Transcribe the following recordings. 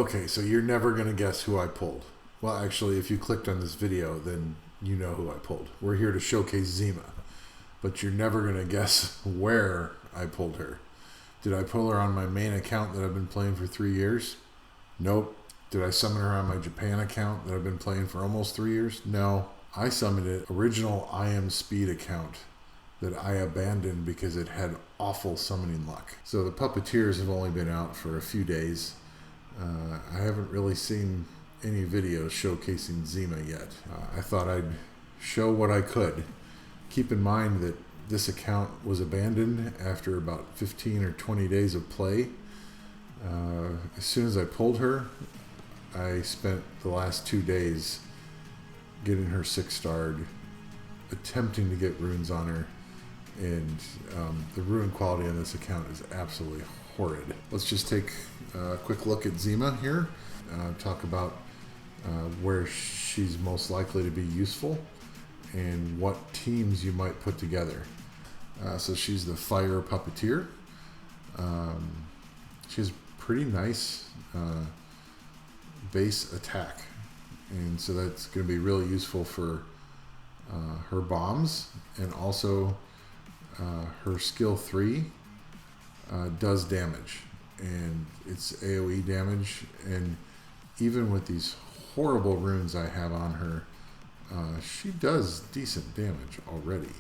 Okay, so you're never going to guess who I pulled. Well, actually, if you clicked on this video, then you know who I pulled. We're here to showcase Zima, but you're never going to guess where I pulled her. Did I pull her on my main account that I've been playing for 3 years? Nope. Did I summon her on my Japan account that I've been playing for almost 3 years? No. I summoned an original I Am Speed account that I abandoned because it had awful summoning luck. So the Puppeteers have only been out for a few days. I haven't really seen any videos showcasing Zima yet. I thought I'd show what I could. Keep in mind that this account was abandoned after about 15 or 20 days of play. As soon as I pulled her, I spent the last 2 days getting her 6-starred, attempting to get runes on her, and the rune quality on this account is absolutely horrid. Let's just take a quick look at Zima here, talk about where she's most likely to be useful and what teams you might put together. So she's the Fire Puppeteer. She has pretty nice base attack, and so that's going to be really useful for her bombs, and also her skill 3 does damage, and it's AoE damage, and even with these horrible runes I have on her, she does decent damage already.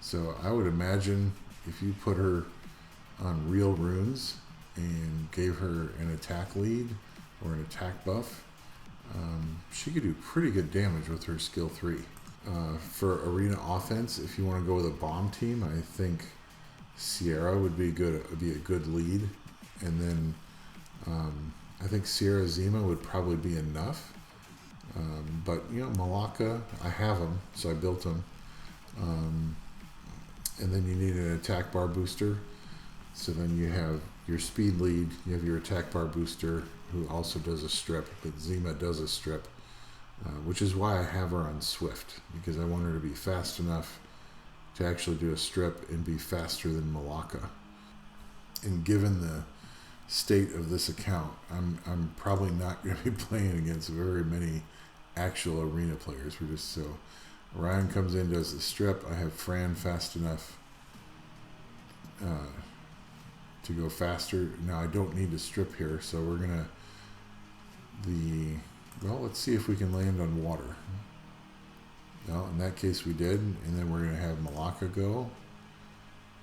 So I would imagine if you put her on real runes and gave her an attack lead or an attack buff, she could do pretty good damage with her skill 3. For arena offense, if you want to go with a bomb team, I think Sierra would be a good lead, and then I think Sierra Zima would probably be enough. But you know, Malacca, I have them, so I built them. And then you need an attack bar booster. So then you have your speed lead, you have your attack bar booster, who also does a strip, but Zima does a strip, which is why I have her on Swift, because I want her to be fast enough to actually do a strip and be faster than Malacca. And given the state of this account, I'm probably not going to be playing against very many actual arena players. We're just so Ryan comes in, does the strip. I have Fran fast enough to go faster. Now I don't need to strip here, so we're gonna let's see if we can land on water. Well, in that case we did, and then we're gonna have Malacca go.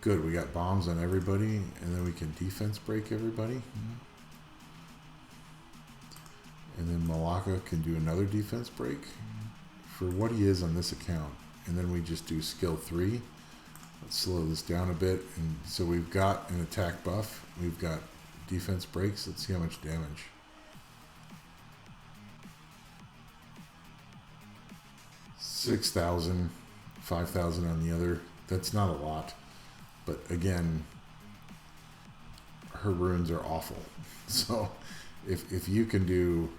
Good, we got bombs on everybody, and then we can defense break everybody. And then Malacca can do another defense break for what he is on this account. And then we just do skill 3. Let's slow this down a bit. And so we've got an attack buff. We've got defense breaks. Let's see how much damage. $6,000, $5,000 on the other. That's not a lot. But again, her runes are awful. So if you can do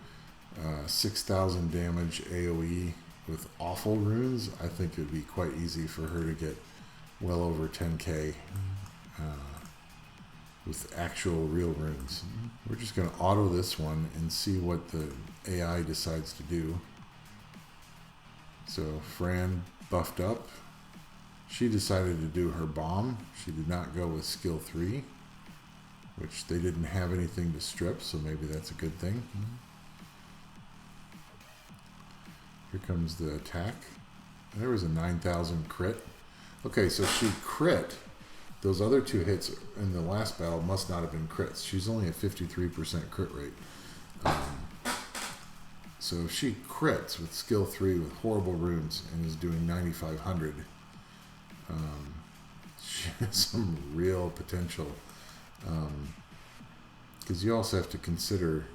6,000 damage AoE with awful runes, I think it would be quite easy for her to get well over 10k with actual real runes. We're just going to auto this one and see what the AI decides to do. So Fran buffed up. She decided to do her bomb. She did not go with skill 3, which they didn't have anything to strip, so maybe that's a good thing. Here comes the attack. There was a 9,000 crit. Okay, so she crit. Those other 2 hits in the last battle must not have been crits. She's only a 53% crit rate. So if she crits with skill 3 with horrible runes and is doing 9,500, she has some real potential. Because you also have to consider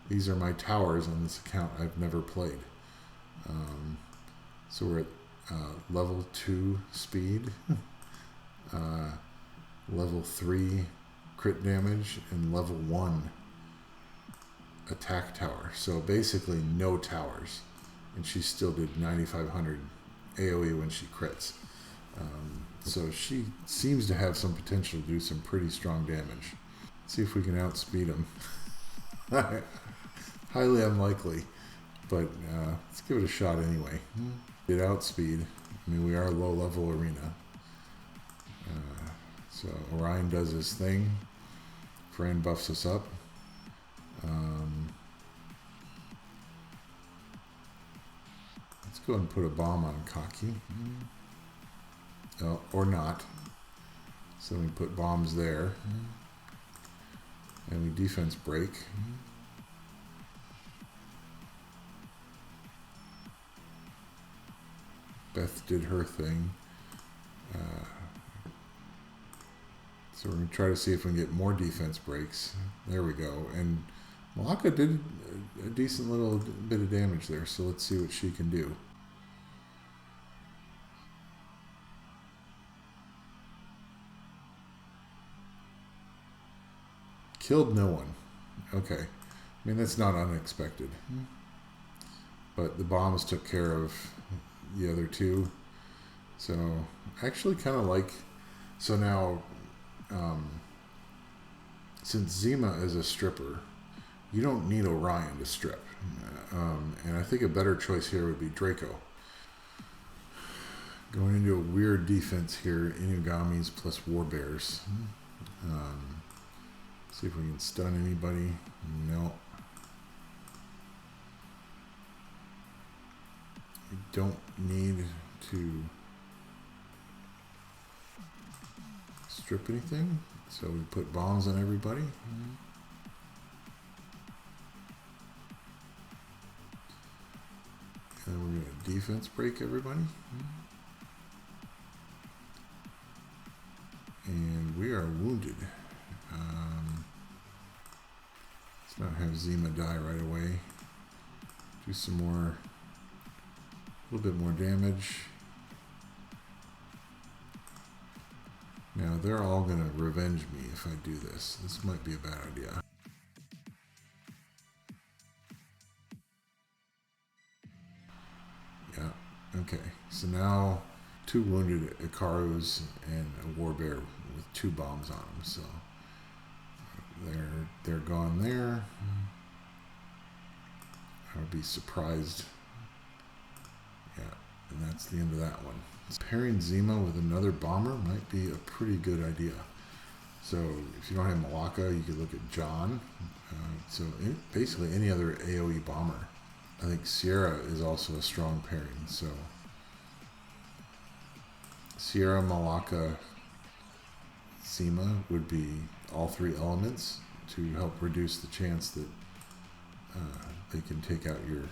these are my towers on this account I've never played. So we're at level 2 speed, level 3 crit damage, and level 1 attack tower. So basically no towers. And she still did 9,500 AoE when she crits. So she seems to have some potential to do some pretty strong damage. See if we can outspeed him. Highly unlikely, but let's give it a shot anyway. Get outspeed. I mean, we are low level arena. So Orion does his thing. Fran buffs us up. Let's go ahead and put a bomb on Cocky. Or not. So we put bombs there. And we defense break. Beth did her thing. So we're going to try to see if we can get more defense breaks. There we go. And Malaka did a decent little bit of damage there, so let's see what she can do. Killed no one. Okay. I mean, that's not unexpected. But the bombs took care of the other two. So, I actually kind of like... So now, since Zima is a stripper, you don't need Orion to strip. And I think a better choice here would be Draco. Going into a weird defense here, Inugamis plus Warbears. See if we can stun anybody. No. We don't need to strip anything, so we put bombs on everybody. And we're going to defense break everybody. And we are wounded. Let's not have Zima die right away. Do some more, a little bit more damage. Now they're all going to revenge me if I do this. This might be a bad idea. Yeah, okay. So now 2 wounded Ikarus and a Warbear with 2 bombs on them. So they're gone there. I would be surprised. Yeah, and that's the end of that one. Pairing Zima with another bomber might be a pretty good idea. So if you don't have Malaka, you could look at John. Basically any other AoE bomber. I think Sierra is also a strong pairing. So Sierra, Malaka, Zima would be all 3 elements to help reduce the chance that they can take out your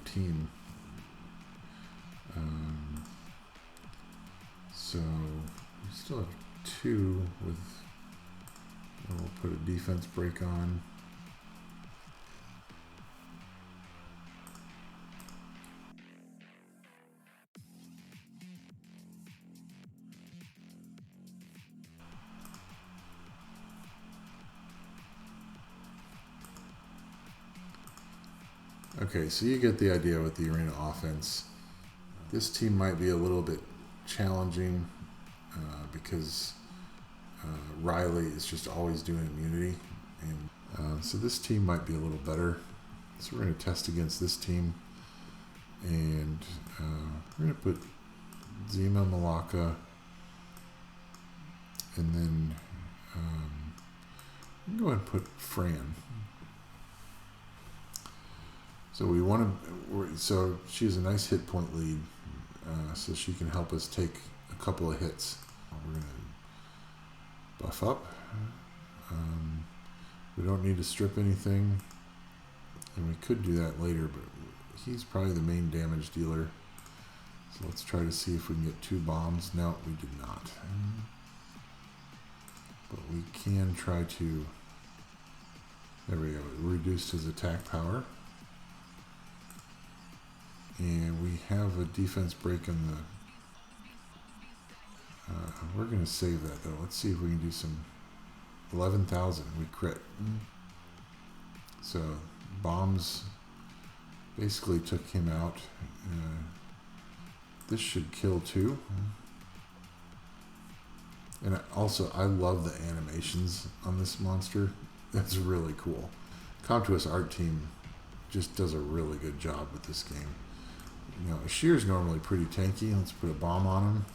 team. So we still have 2 with. We'll put a defense break on. Okay, so you get the idea with the arena offense. This team might be a little bit challenging because Riley is just always doing immunity. And so this team might be a little better. So we're going to test against this team. And we're going to put Zima, Malaka, and then go ahead and put Fran. So we want to. So she has a nice hit point lead, so she can help us take a couple of hits. We're going to buff up. We don't need to strip anything, and we could do that later, but he's probably the main damage dealer. So let's try to see if we can get 2 bombs. No, we did not. But we can try to. There we go. It reduced his attack power. And we have a defense break on the... we're going to save that though. Let's see if we can do some... 11,000. We crit. So bombs basically took him out. This should kill too. And I love the animations on this monster. That's really cool. Comtuous art team just does a really good job with this game. You know, Ashir's normally pretty tanky. Let's put a bomb on him.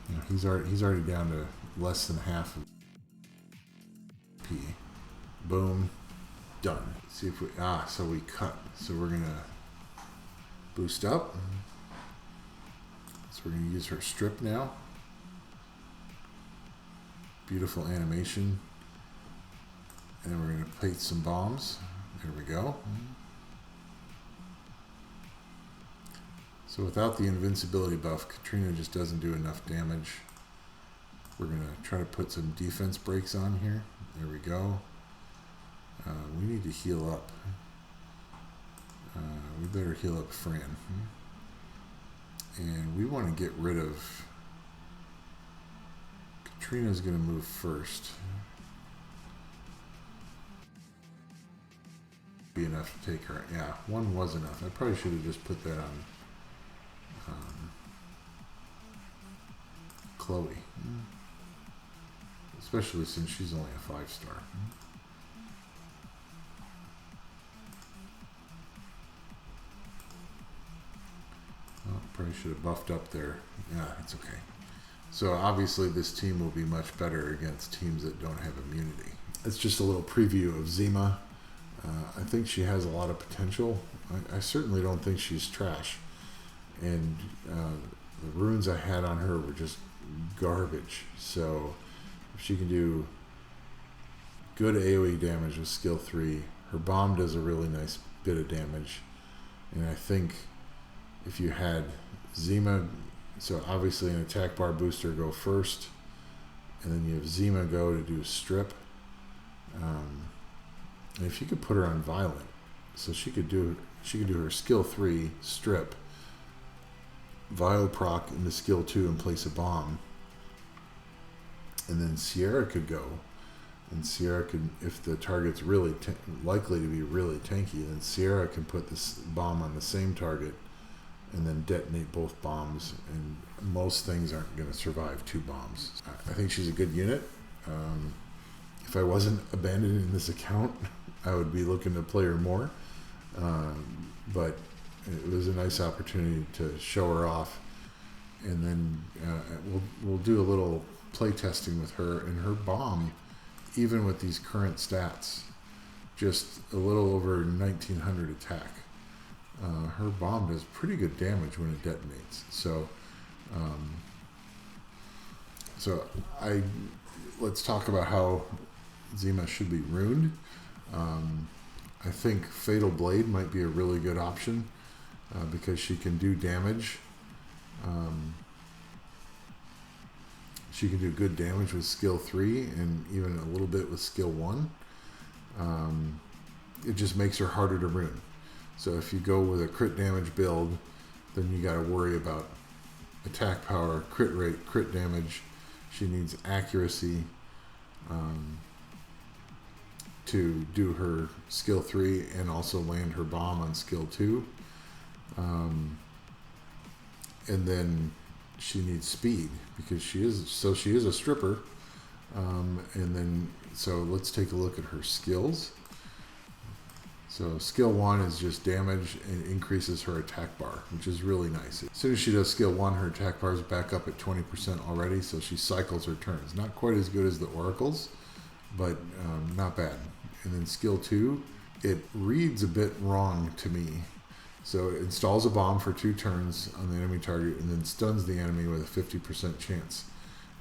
You know, he's already down to less than half of P. Boom. Done. See if we so we cut. So we're gonna boost up. So we're gonna use her strip now. Beautiful animation. And then we're gonna place some bombs. There we go. So without the invincibility buff, Katrina just doesn't do enough damage. We're going to try to put some defense breaks on here. There we go. We need to heal up. We better heal up Fran. And we want to get rid of... Katrina's going to move first. Be enough to take her. Yeah, one was enough. I probably should have just put that on Chloe, especially since she's only a 5-star. Well, probably should have buffed up there. Yeah, it's okay. So obviously this team will be much better against teams that don't have immunity. It's just a little preview of Zima. I think she has a lot of potential. I certainly don't think she's trash. And the runes I had on her were just garbage. So if she can do good AoE damage with skill 3, her bomb does a really nice bit of damage. And I think if you had Zima, so obviously an attack bar booster go first, and then you have Zima go to do strip. And if you could put her on violent, so she could do her skill 3 strip, Vile proc into skill 2 and place a bomb, and then Sierra could go, and Sierra could, if the target's really likely to be really tanky, then Sierra can put this bomb on the same target and then detonate both bombs, and most things aren't going to survive 2 bombs. I think she's a good unit. If I wasn't abandoning this account, I would be looking to play her more, but it was a nice opportunity to show her off, and then we'll do a little play testing with her, and her bomb, even with these current stats, just a little over 1900 attack. Her bomb does pretty good damage when it detonates. So, let's talk about how Zima should be runed. I think Fatal Blade might be a really good option. Because she can do damage. She can do good damage with skill 3 and even a little bit with skill 1. It just makes her harder to rune. So if you go with a crit damage build, then you got to worry about attack power, crit rate, crit damage. She needs accuracy to do her skill 3 and also land her bomb on skill 2. And then she needs speed because she is a stripper. And then so let's take a look at her skills. So skill 1 is just damage and increases her attack bar, which is really nice. As soon as she does skill 1, her attack bar is back up at 20% already, so she cycles her turns. Not quite as good as the oracles, but not bad. And then skill 2, it reads a bit wrong to me. So it installs a bomb for 2 turns on the enemy target and then stuns the enemy with a 50% chance.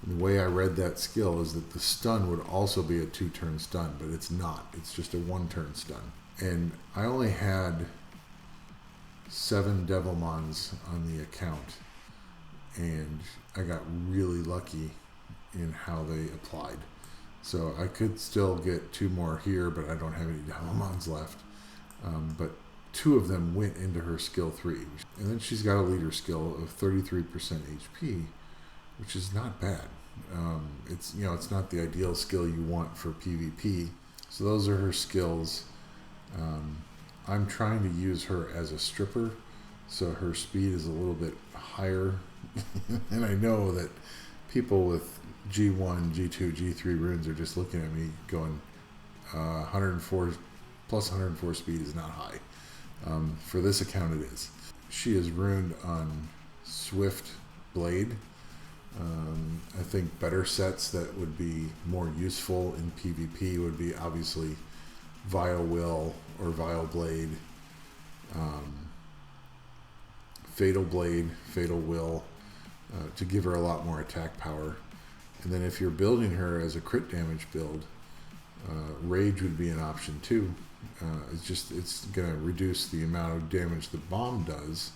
And the way I read that skill is that the stun would also be a 2-turn stun, but it's not. It's just a 1-turn stun. And I only had 7 Devil Mons on the account, and I got really lucky in how they applied. So I could still get 2 more here, but I don't have any Devil Mons left. But 2 of them went into her skill 3. And then she's got a leader skill of 33% HP, which is not bad. It's not the ideal skill you want for PvP. So those are her skills. I'm trying to use her as a stripper, so her speed is a little bit higher And I know that people with G1, G2, G3 runes are just looking at me going, 104 plus 104 speed is not high. For this account it is. She is runed on Swift Blade. I think better sets that would be more useful in PvP would be obviously Vile Will or Vile Blade, Fatal Blade, Fatal Will, to give her a lot more attack power. And then if you're building her as a crit damage build, Rage would be an option too. It's going to reduce the amount of damage the bomb does,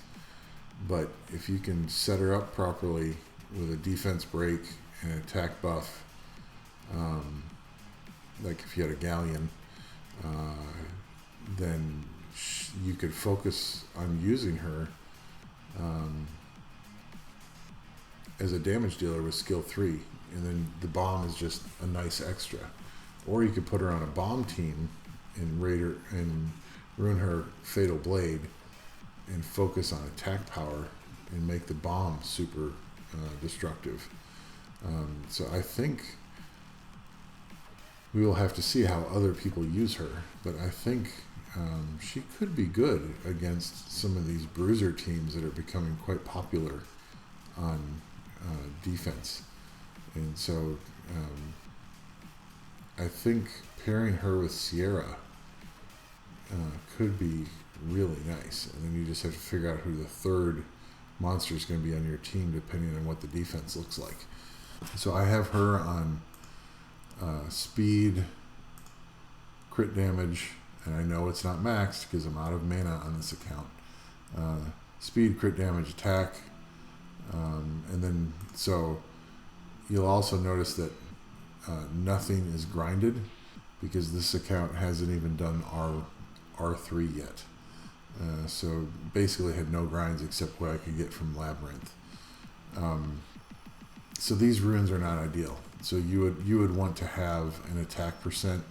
but if you can set her up properly with a defense break and an attack buff, like if you had a Galleon, then you could focus on using her as a damage dealer with skill 3, and then the bomb is just a nice extra. Or you could put her on a bomb team and rune her Fatal Blade and focus on attack power and make the bomb super destructive. So I think we will have to see how other people use her, but I think she could be good against some of these bruiser teams that are becoming quite popular on defense. And so I think pairing her with Sierra could be really nice, and then you just have to figure out who the third monster is going to be on your team depending on what the defense looks like. So I have her on speed, crit damage, and I know it's not maxed because I'm out of mana on this account. Speed, crit damage, attack, and then so you'll also notice that nothing is grinded because this account hasn't even done R3 yet. So basically had no grinds except what I could get from Labyrinth. So these runes are not ideal. So you would want to have an attack percent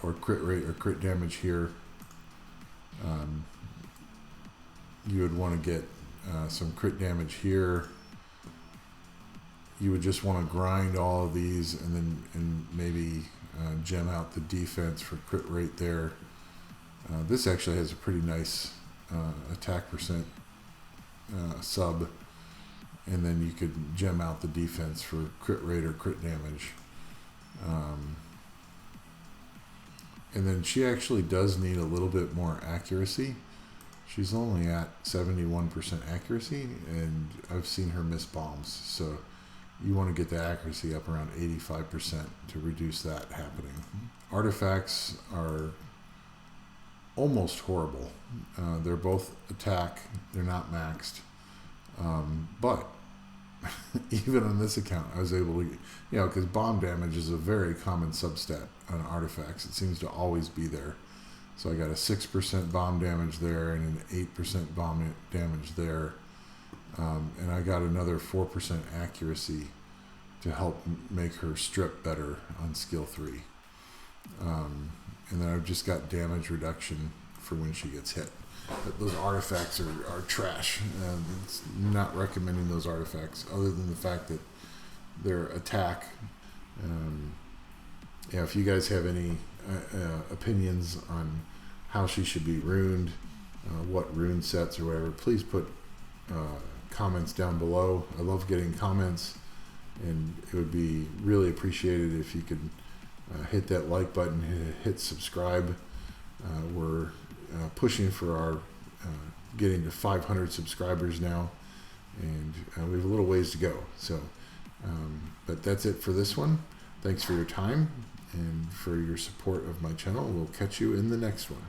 or crit rate or crit damage here. You would want to get some crit damage here. You would just want to grind all of these and maybe gem out the defense for crit rate there. This actually has a pretty nice attack percent sub, and then you could gem out the defense for crit rate or crit damage. And then she actually does need a little bit more accuracy. She's only at 71% accuracy, and I've seen her miss bombs. So you want to get the accuracy up around 85% to reduce that happening. Artifacts are almost horrible. They're both attack. They're not maxed. But even on this account, I was able to, because bomb damage is a very common substat on artifacts. It seems to always be there. So I got a 6% bomb damage there and an 8% bomb damage there. And I got another 4% accuracy to help make her strip better on skill 3. And then I've just got damage reduction for when she gets hit. But those artifacts are trash. It's not recommending those artifacts other than the fact that they're attack. If you guys have any opinions on how she should be runed, what rune sets or whatever, please put comments down below. I love getting comments, and it would be really appreciated if you could hit that like button, hit subscribe. We're pushing for our getting to 500 subscribers now, and we have a little ways to go. So, but that's it for this one. Thanks for your time and for your support of my channel. We'll catch you in the next one.